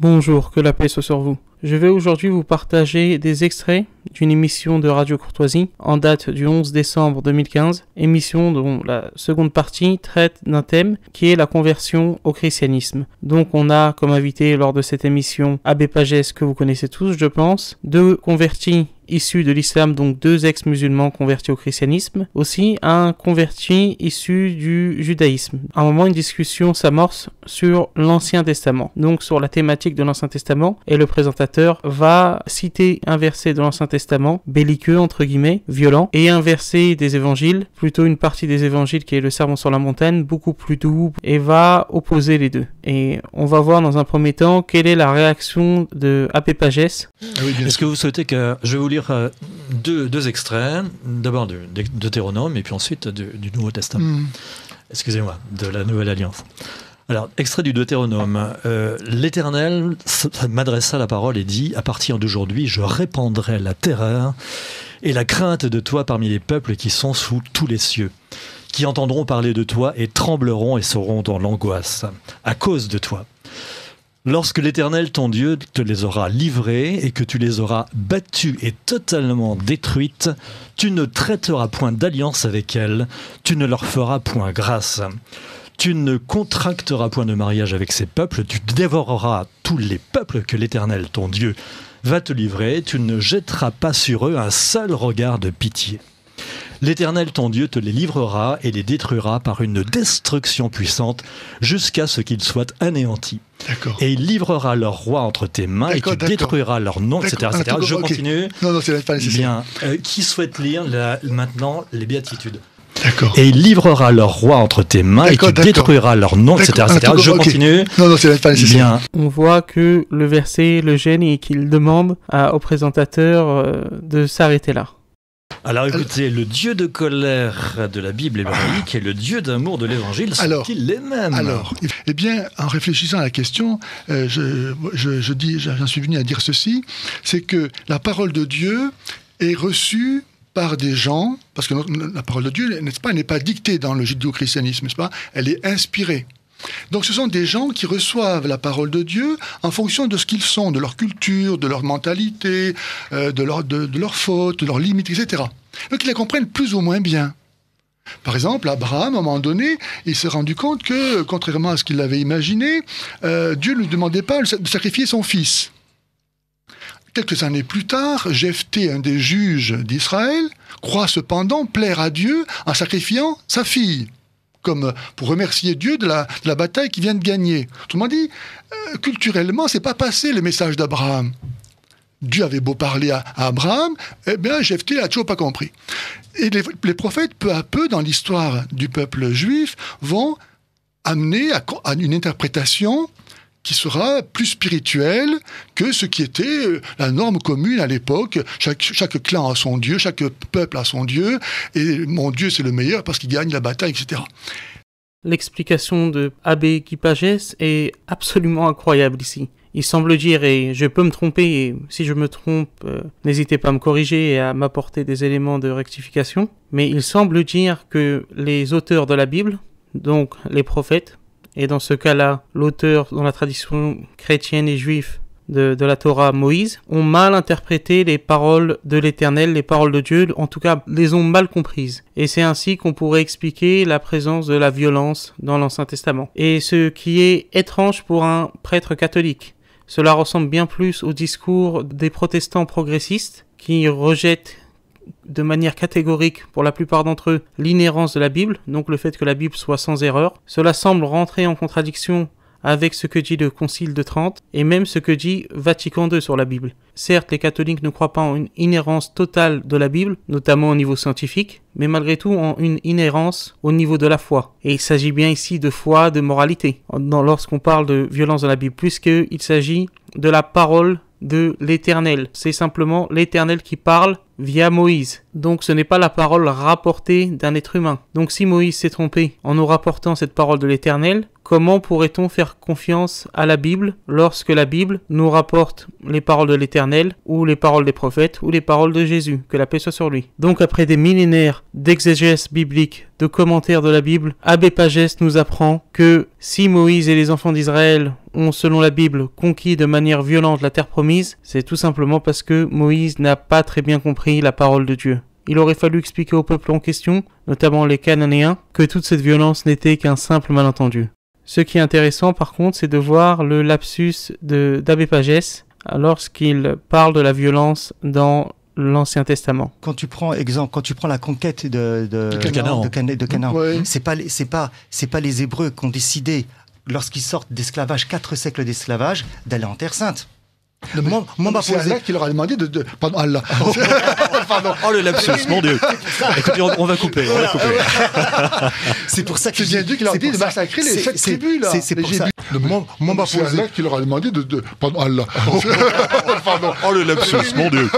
Bonjour, que la paix soit sur vous. Je vais aujourd'hui vous partager des extraits d'une émission de Radio Courtoisie en date du 11 décembre 2015, émission dont la seconde partie traite d'un thème qui est la conversion au christianisme. Donc on a comme invité lors de cette émission Abbé Pagès, que vous connaissez tous je pense, deux convertis issus de l'islam, donc deux ex-musulmans convertis au christianisme, aussi un converti issu du judaïsme. À un moment, une discussion s'amorce sur l'Ancien Testament, donc sur la thématique de l'Ancien Testament, et le présentateur va citer un verset de l'Ancien Testament, belliqueux entre guillemets, violent, et un verset des évangiles, plutôt une partie des évangiles qui est le Sermon sur la montagne, beaucoup plus doux, et va opposer les deux. Et on va voir dans un premier temps quelle est la réaction de Abbé Pagès. Est-ce que vous souhaitez que je vais vous lire deux extraits, d'abord de Deutéronome et puis ensuite du Nouveau Testament. Excusez-moi, de la Nouvelle Alliance. Alors, extrait du Deutéronome. L'Éternel m'adressa la parole et dit: à partir d'aujourd'hui, je répandrai la terreur et la crainte de toi parmi les peuples qui sont sous tous les cieux, qui entendront parler de toi et trembleront et seront dans l'angoisse à cause de toi. Lorsque l'Éternel, ton Dieu, te les aura livrés et que tu les auras battues et totalement détruites, tu ne traiteras point d'alliance avec elles, tu ne leur feras point grâce. Tu ne contracteras point de mariage avec ces peuples, tu dévoreras tous les peuples que l'Éternel, ton Dieu, va te livrer, tu ne jetteras pas sur eux un seul regard de pitié. L'Éternel, ton Dieu, te les livrera et les détruira par une destruction puissante jusqu'à ce qu'ils soient anéantis. D'accord. Et il livrera leur roi entre tes mains et tu détruiras leur nom, etc. Je continue. Non, c'est pas nécessaire. Bien. Qui souhaite lire maintenant les béatitudes? D'accord. Et il livrera leur roi entre tes mains et tu détruiras leur nom, etc. Je continue. Non, c'est pas nécessaire. Bien. On voit que le verset le gêne et qu'il demande au présentateur de s'arrêter là. Alors écoutez, le Dieu de colère de la Bible hébraïque et le Dieu d'amour de l'Évangile sont-ils les mêmes? Alors, eh bien, en réfléchissant à la question, j'en suis venu à dire ceci, c'est que la parole de Dieu est reçue par des gens, parce que la parole de Dieu, n'est-ce pas, n'est pas dictée dans le judéo-christianisme, n'est-ce pas? Elle est inspirée. Donc ce sont des gens qui reçoivent la parole de Dieu en fonction de ce qu'ils sont, de leur culture, de leur mentalité, de leurs fautes, de leurs limites, etc. Donc ils la comprennent plus ou moins bien. Par exemple, Abraham, à un moment donné, il s'est rendu compte que, contrairement à ce qu'il avait imaginé, Dieu ne lui demandait pas de sacrifier son fils. Quelques années plus tard, Jephthé, un des juges d'Israël, croit cependant plaire à Dieu en sacrifiant sa fille, comme pour remercier Dieu de la bataille qu'il vient de gagner. Autrement dit, culturellement, c'est pas passé le message d'Abraham. Dieu avait beau parler à Abraham, eh bien, Jephthé n'a toujours pas compris. Et les prophètes, peu à peu, dans l'histoire du peuple juif, vont amener à une interprétation qui sera plus spirituelle que ce qui était la norme commune à l'époque. Chaque clan a son Dieu, chaque peuple a son Dieu, et mon Dieu c'est le meilleur parce qu'il gagne la bataille, etc. L'explication de Abbé Pagès est absolument incroyable ici. Il semble dire, et je peux me tromper, et si je me trompe, n'hésitez pas à me corriger et à m'apporter des éléments de rectification, mais il semble dire que les auteurs de la Bible, donc les prophètes, et dans ce cas-là, l'auteur dans la tradition chrétienne et juive de la Torah, Moïse, ont mal interprété les paroles de l'Éternel, les paroles de Dieu, en tout cas les ont mal comprises. Et c'est ainsi qu'on pourrait expliquer la présence de la violence dans l'Ancien Testament. Et ce qui est étrange pour un prêtre catholique, cela ressemble bien plus au discours des protestants progressistes qui rejettent de manière catégorique, pour la plupart d'entre eux, l'inhérence de la Bible, donc le fait que la Bible soit sans erreur. Cela semble rentrer en contradiction avec ce que dit le Concile de Trente, et même ce que dit Vatican II sur la Bible. Certes, les catholiques ne croient pas en une inhérence totale de la Bible, notamment au niveau scientifique, mais malgré tout en une inhérence au niveau de la foi. Et il s'agit bien ici de foi, de moralité, lorsqu'on parle de violence dans la Bible, puisqu'il s'agit de la parole de l'Éternel. C'est simplement l'Éternel qui parle via Moïse. Donc ce n'est pas la parole rapportée d'un être humain. Donc si Moïse s'est trompé en nous rapportant cette parole de l'Éternel, comment pourrait-on faire confiance à la Bible lorsque la Bible nous rapporte les paroles de l'Éternel ou les paroles des prophètes ou les paroles de Jésus, que la paix soit sur lui. Donc après des millénaires d'exégèse biblique, de commentaires de la Bible, Abbé Pagès nous apprend que si Moïse et les enfants d'Israël ont, selon la Bible, conquis de manière violente la terre promise, c'est tout simplement parce que Moïse n'a pas très bien compris la parole de Dieu. Il aurait fallu expliquer au peuple en question, notamment les Cananéens, que toute cette violence n'était qu'un simple malentendu. Ce qui est intéressant par contre, c'est de voir le lapsus d'Abbé Pagès lorsqu'il parle de la violence dans l'Ancien Testament. Quand tu prends la conquête de Canaan, Ouais. c'est pas les Hébreux qui ont décidé, lorsqu'ils sortent d'esclavage, 4 siècles d'esclavage, d'aller en Terre Sainte. Moi, m'a C'est posé... Allah qui leur a demandé Pardon, Allah. Pardon. Oh le lapsus, mon Dieu. Écoutez, on va couper. C'est pour ça que C'est bien Dieu qui leur a dit de massacrer les 7 tribus, là. C'est pour Les ça. Jébusites. Moi, m'a C'est posé... Allah qui leur a demandé Pardon, Allah. Oh le lapsus, mon Dieu.